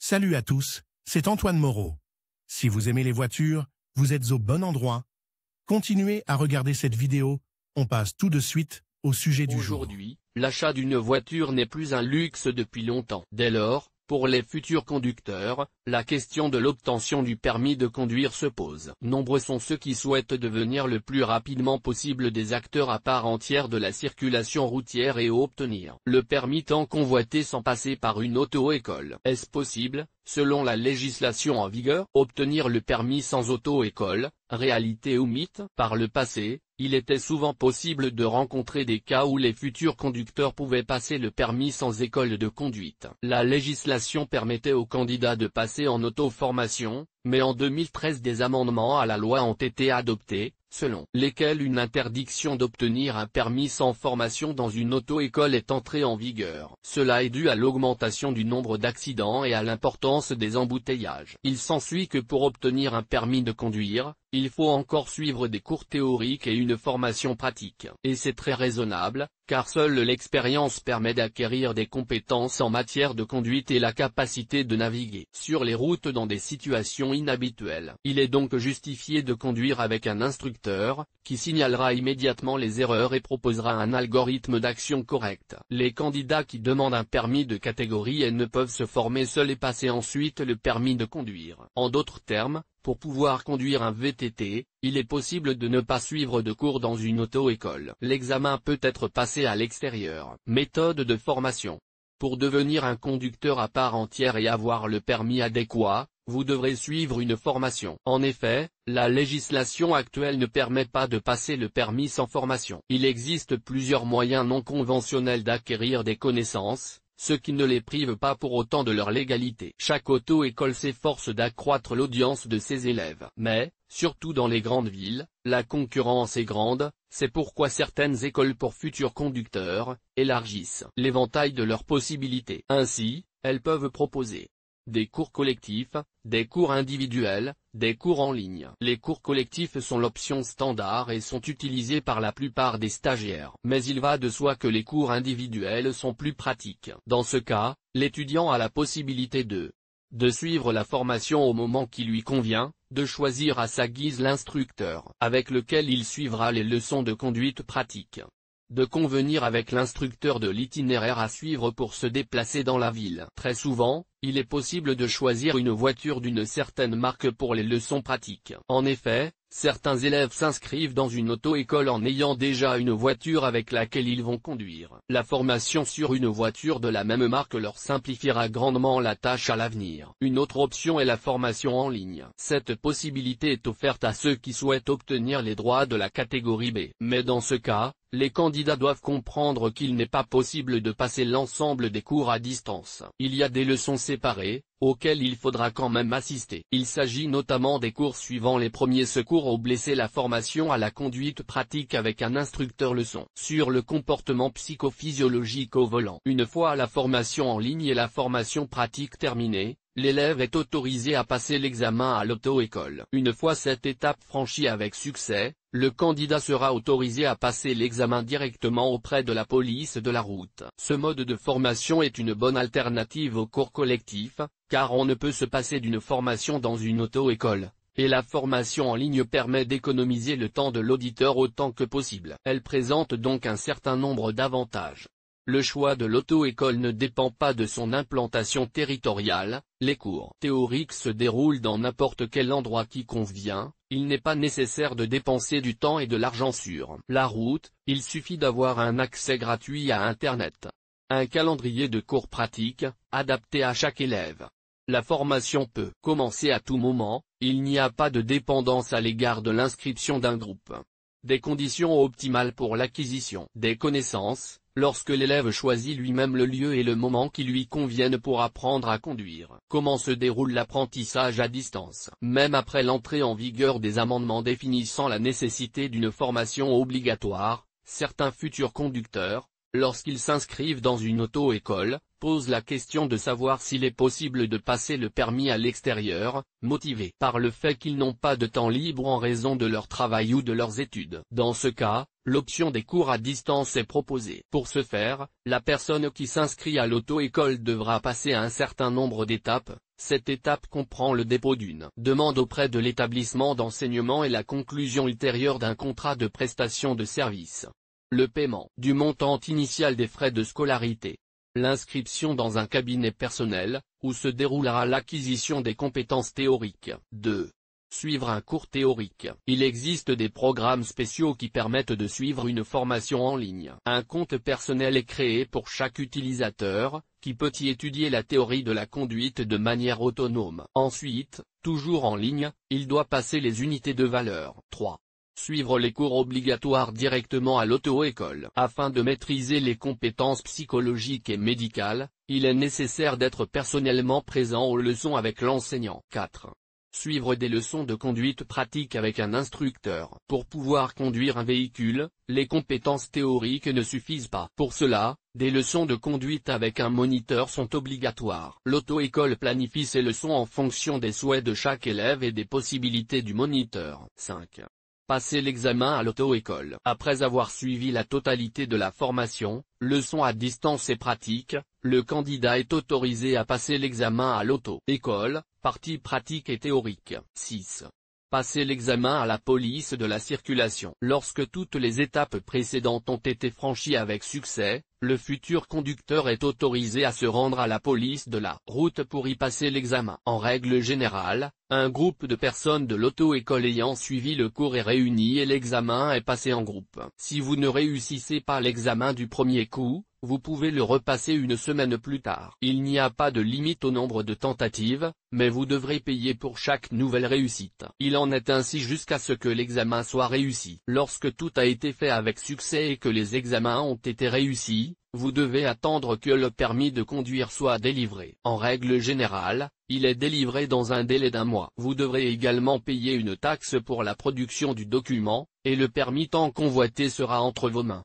Salut à tous, c'est Antoine Moreau. Si vous aimez les voitures, vous êtes au bon endroit. Continuez à regarder cette vidéo, on passe tout de suite au sujet du jour. Aujourd'hui, l'achat d'une voiture n'est plus un luxe depuis longtemps. Dès lors, pour les futurs conducteurs, la question de l'obtention du permis de conduire se pose. Nombreux sont ceux qui souhaitent devenir le plus rapidement possible des acteurs à part entière de la circulation routière et obtenir le permis tant convoité sans passer par une auto-école. Est-ce possible, selon la législation en vigueur, obtenir le permis sans auto-école, réalité ou mythe? Par le passé, il était souvent possible de rencontrer des cas où les futurs conducteurs pouvaient passer le permis sans école de conduite. La législation permettait aux candidats de passer en auto-formation, mais en 2013 des amendements à la loi ont été adoptés, selon lesquels une interdiction d'obtenir un permis sans formation dans une auto-école est entrée en vigueur. Cela est dû à l'augmentation du nombre d'accidents et à l'importance des embouteillages. Il s'ensuit que pour obtenir un permis de conduire, il faut encore suivre des cours théoriques et une formation pratique. Et c'est très raisonnable, car seule l'expérience permet d'acquérir des compétences en matière de conduite et la capacité de naviguer sur les routes dans des situations inhabituelles. Il est donc justifié de conduire avec un instructeur, qui signalera immédiatement les erreurs et proposera un algorithme d'action correct. Les candidats qui demandent un permis de catégorie N ne peuvent se former seuls et passer ensuite le permis de conduire. En d'autres termes, pour pouvoir conduire un VTT, il est possible de ne pas suivre de cours dans une auto-école. L'examen peut être passé à l'extérieur. Méthode de formation. Pour devenir un conducteur à part entière et avoir le permis adéquat, vous devrez suivre une formation. En effet, la législation actuelle ne permet pas de passer le permis sans formation. Il existe plusieurs moyens non conventionnels d'acquérir des connaissances, ce qui ne les prive pas pour autant de leur légalité. Chaque auto-école s'efforce d'accroître l'audience de ses élèves. Mais, surtout dans les grandes villes, la concurrence est grande, c'est pourquoi certaines écoles pour futurs conducteurs élargissent l'éventail de leurs possibilités. Ainsi, elles peuvent proposer des cours collectifs, des cours individuels, des cours en ligne. Les cours collectifs sont l'option standard et sont utilisés par la plupart des stagiaires. Mais il va de soi que les cours individuels sont plus pratiques. Dans ce cas, l'étudiant a la possibilité de suivre la formation au moment qui lui convient, de choisir à sa guise l'instructeur avec lequel il suivra les leçons de conduite pratique, de convenir avec l'instructeur de l'itinéraire à suivre pour se déplacer dans la ville. Très souvent, il est possible de choisir une voiture d'une certaine marque pour les leçons pratiques. En effet, certains élèves s'inscrivent dans une auto-école en ayant déjà une voiture avec laquelle ils vont conduire. La formation sur une voiture de la même marque leur simplifiera grandement la tâche à l'avenir. Une autre option est la formation en ligne. Cette possibilité est offerte à ceux qui souhaitent obtenir les droits de la catégorie B. Mais dans ce cas, les candidats doivent comprendre qu'il n'est pas possible de passer l'ensemble des cours à distance. Il y a des leçons séparées, auxquelles il faudra quand même assister. Il s'agit notamment des cours suivant les premiers secours aux blessés, la formation à la conduite pratique avec un instructeur, leçon sur le comportement psychophysiologique au volant. Une fois la formation en ligne et la formation pratique terminée, l'élève est autorisé à passer l'examen à l'auto-école. Une fois cette étape franchie avec succès, le candidat sera autorisé à passer l'examen directement auprès de la police de la route. Ce mode de formation est une bonne alternative au cours collectif, car on ne peut se passer d'une formation dans une auto-école, et la formation en ligne permet d'économiser le temps de l'auditeur autant que possible. Elle présente donc un certain nombre d'avantages. Le choix de l'auto-école ne dépend pas de son implantation territoriale, les cours théoriques se déroulent dans n'importe quel endroit qui convient, il n'est pas nécessaire de dépenser du temps et de l'argent sur la route, il suffit d'avoir un accès gratuit à Internet. Un calendrier de cours pratiques, adapté à chaque élève. La formation peut commencer à tout moment, il n'y a pas de dépendance à l'égard de l'inscription d'un groupe. Des conditions optimales pour l'acquisition des connaissances. Lorsque l'élève choisit lui-même le lieu et le moment qui lui conviennent pour apprendre à conduire. Comment se déroule l'apprentissage à distance? Même après l'entrée en vigueur des amendements définissant la nécessité d'une formation obligatoire, certains futurs conducteurs, lorsqu'ils s'inscrivent dans une auto-école, posent la question de savoir s'il est possible de passer le permis à l'extérieur, motivés par le fait qu'ils n'ont pas de temps libre en raison de leur travail ou de leurs études. Dans ce cas, l'option des cours à distance est proposée. Pour ce faire, la personne qui s'inscrit à l'auto-école devra passer un certain nombre d'étapes, Cette étape comprend le dépôt d'une demande auprès de l'établissement d'enseignement et la conclusion ultérieure d'un contrat de prestation de service. Le paiement du montant initial des frais de scolarité. L'inscription dans un cabinet personnel, où se déroulera l'acquisition des compétences théoriques. 2. Suivre un cours théorique. Il existe des programmes spéciaux qui permettent de suivre une formation en ligne. Un compte personnel est créé pour chaque utilisateur, qui peut y étudier la théorie de la conduite de manière autonome. Ensuite, toujours en ligne, il doit passer les unités de valeur. 3. Suivre les cours obligatoires directement à l'auto-école. Afin de maîtriser les compétences psychologiques et médicales, il est nécessaire d'être personnellement présent aux leçons avec l'enseignant. 4. Suivre des leçons de conduite pratique avec un instructeur. Pour pouvoir conduire un véhicule, les compétences théoriques ne suffisent pas. Pour cela, des leçons de conduite avec un moniteur sont obligatoires. L'auto-école planifie ses leçons en fonction des souhaits de chaque élève et des possibilités du moniteur. 5. Passer l'examen à l'auto-école. Après avoir suivi la totalité de la formation, leçons à distance et pratique, le candidat est autorisé à passer l'examen à l'auto-école, partie pratique et théorique. 6. Passer l'examen à la police de la circulation. Lorsque toutes les étapes précédentes ont été franchies avec succès, le futur conducteur est autorisé à se rendre à la police de la route pour y passer l'examen. En règle générale, un groupe de personnes de l'auto-école ayant suivi le cours est réuni et l'examen est passé en groupe. Si vous ne réussissez pas l'examen du premier coup, vous pouvez le repasser une semaine plus tard. Il n'y a pas de limite au nombre de tentatives, mais vous devrez payer pour chaque nouvelle réussite. Il en est ainsi jusqu'à ce que l'examen soit réussi. Lorsque tout a été fait avec succès et que les examens ont été réussis, vous devez attendre que le permis de conduire soit délivré. En règle générale, il est délivré dans un délai d'1 mois. Vous devrez également payer une taxe pour la production du document, et le permis tant convoité sera entre vos mains.